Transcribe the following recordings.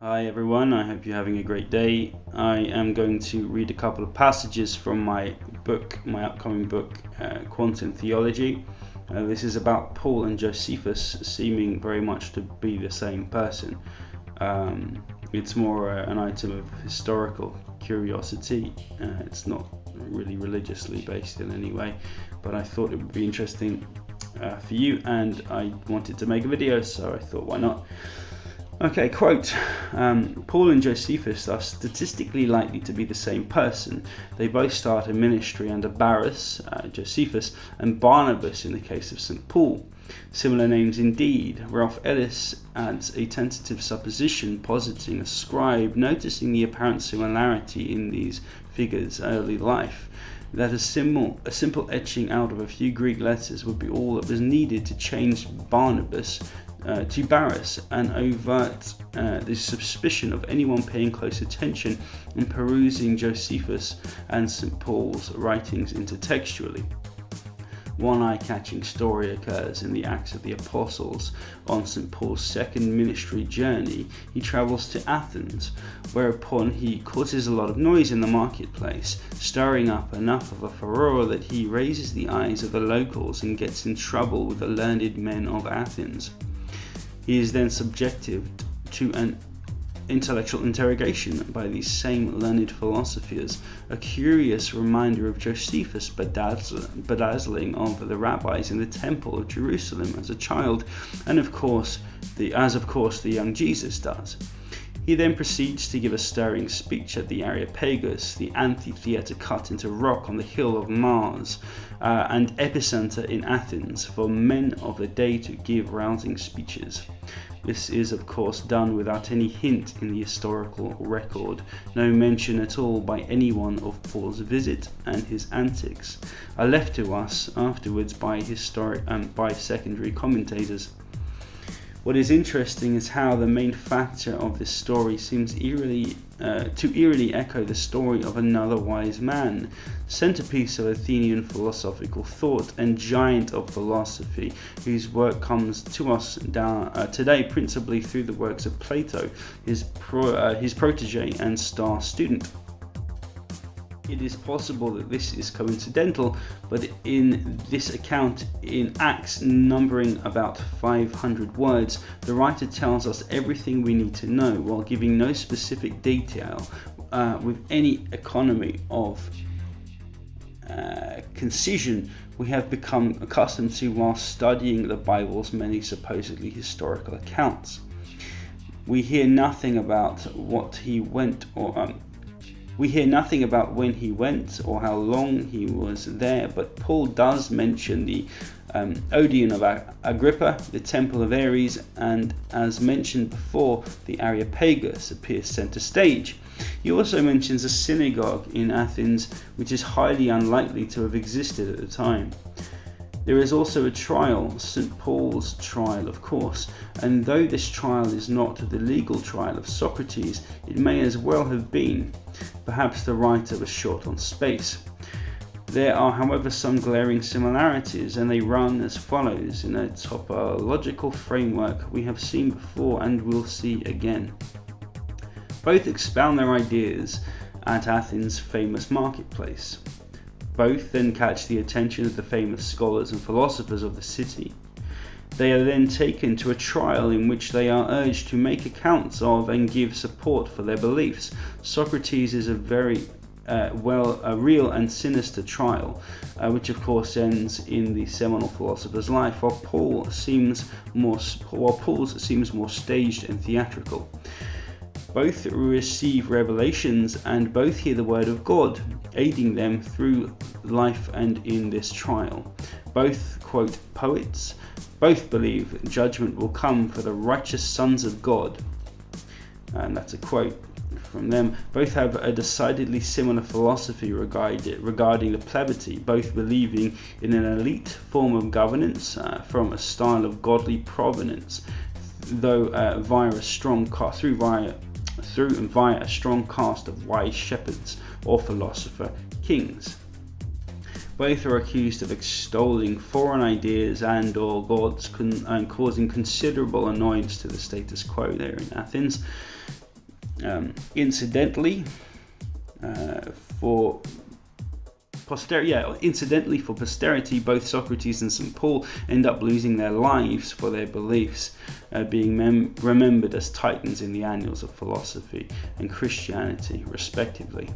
Hi everyone, I hope you're having a great day. I am going to read a couple of passages from my upcoming book, Quantum Theology. This is about Paul and Josephus seeming very much to be the same person. It's more an item of historical curiosity. It's not really religiously based in any way, but I thought it would be interesting for you, and I wanted to make a video, so I thought, why not? Okay, quote, Paul and Josephus are statistically likely to be the same person. They both start a ministry under Barus, Josephus, and Barnabas in the case of St. Paul. Similar names indeed. Ralph Ellis adds a tentative supposition positing a scribe noticing the apparent similarity in these figures' early life, that a simple etching out of a few Greek letters would be all that was needed to change Barnabas to Barus and avert the suspicion of anyone paying close attention and perusing Josephus and St. Paul's writings intertextually. One eye-catching story occurs in the Acts of the Apostles. On St. Paul's second ministry journey, he travels to Athens, whereupon he causes a lot of noise in the marketplace, stirring up enough of a furore that he raises the eyes of the locals and gets in trouble with the learned men of Athens. He is then subjected to an intellectual interrogation by these same learned philosophers, a curious reminder of Josephus' bedazzling of the rabbis in the temple of Jerusalem as a child, and of course the young Jesus does. He then proceeds to give a stirring speech at the Areopagus, the amphitheatre cut into rock on the hill of Mars, and epicenter in Athens, for men of the day to give rousing speeches. This is of course done without any hint in the historical record, no mention at all by anyone of Paul's visit, and his antics are left to us afterwards by secondary commentators. What is interesting is how the main factor of this story seems eerily echo the story of another wise man, centerpiece of Athenian philosophical thought and giant of philosophy, whose work comes to us today principally through the works of Plato, his protege and star student. It is possible that this is coincidental, but in this account in Acts numbering about 500 words, the writer tells us everything we need to know while giving no specific detail with any economy of concision we have become accustomed to while studying the Bible's many supposedly historical accounts. We hear nothing about when he went or how long he was there, but Paul does mention the Odeon of Agrippa, the Temple of Ares, and as mentioned before, the Areopagus appears center stage. He also mentions a synagogue in Athens, which is highly unlikely to have existed at the time. There is also a trial, St. Paul's trial of course, and though this trial is not the legal trial of Socrates, it may as well have been. Perhaps the writer was short on space. There are, however, some glaring similarities, and they run as follows in a topological framework we have seen before and will see again. Both expound their ideas at Athens' famous marketplace. Both then catch the attention of the famous scholars and philosophers of the city. They are then taken to a trial in which they are urged to make accounts of and give support for their beliefs. Socrates is a real and sinister trial, which of course ends in the seminal philosopher's life, while Paul's seems more staged and theatrical. Both receive revelations and both hear the word of God, aiding them through life and in this trial. Both quote poets. Both believe judgment will come for the righteous sons of God. And that's a quote from them. Both have a decidedly similar philosophy regarding the plebiscite, both believing in an elite form of governance from a style of godly provenance, though via a strong cast of wise shepherds or philosopher kings. Both are accused of extolling foreign ideas and or gods and causing considerable annoyance to the status quo there in Athens. Incidentally, for posterity, both Socrates and St. Paul end up losing their lives for their beliefs, being remembered as titans in the annals of philosophy and Christianity, respectively.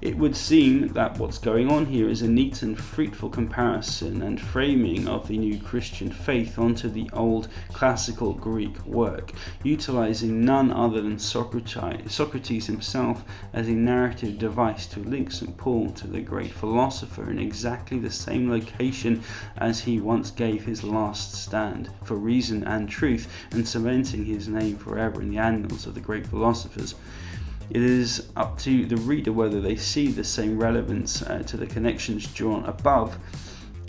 It would seem that what's going on here is a neat and fruitful comparison and framing of the new Christian faith onto the old classical Greek work, utilizing none other than Socrates himself as a narrative device to link St. Paul to the great philosopher in exactly the same location as he once gave his last stand for reason and truth, and cementing his name forever in the annals of the great philosophers. It is up to the reader whether they see the same relevance to the connections drawn above.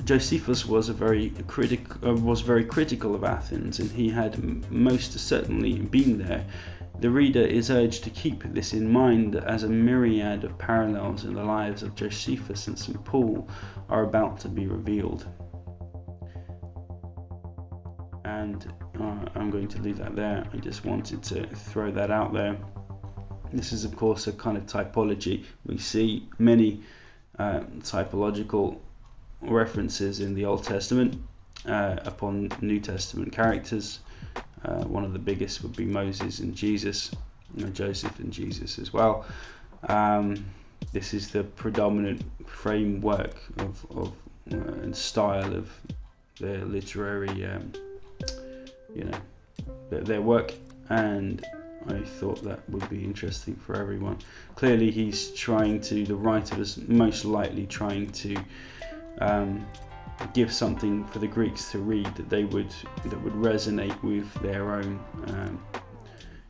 Josephus was very critical of Athens, and he had most certainly been there. The reader is urged to keep this in mind as a myriad of parallels in the lives of Josephus and St. Paul are about to be revealed. And I'm going to leave that there. I just wanted to throw that out there. This is, of course, a kind of typology. We see many typological references in the Old Testament upon New Testament characters. One of the biggest would be Moses and Jesus, Joseph and Jesus as well. This is the predominant framework of and style of their literary, their work, and I thought that would be interesting for everyone. Clearly the writer is most likely trying to give something for the Greeks to read that would resonate with their own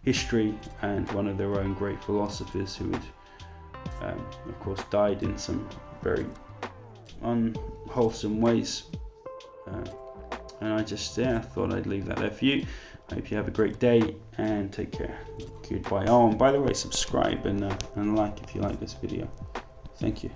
history, and one of their own great philosophers who had, of course, died in some very unwholesome ways. And I thought I'd leave that there for you. I hope you have a great day and take care. Goodbye. Oh, and by the way, subscribe and like if you like this video. Thank you.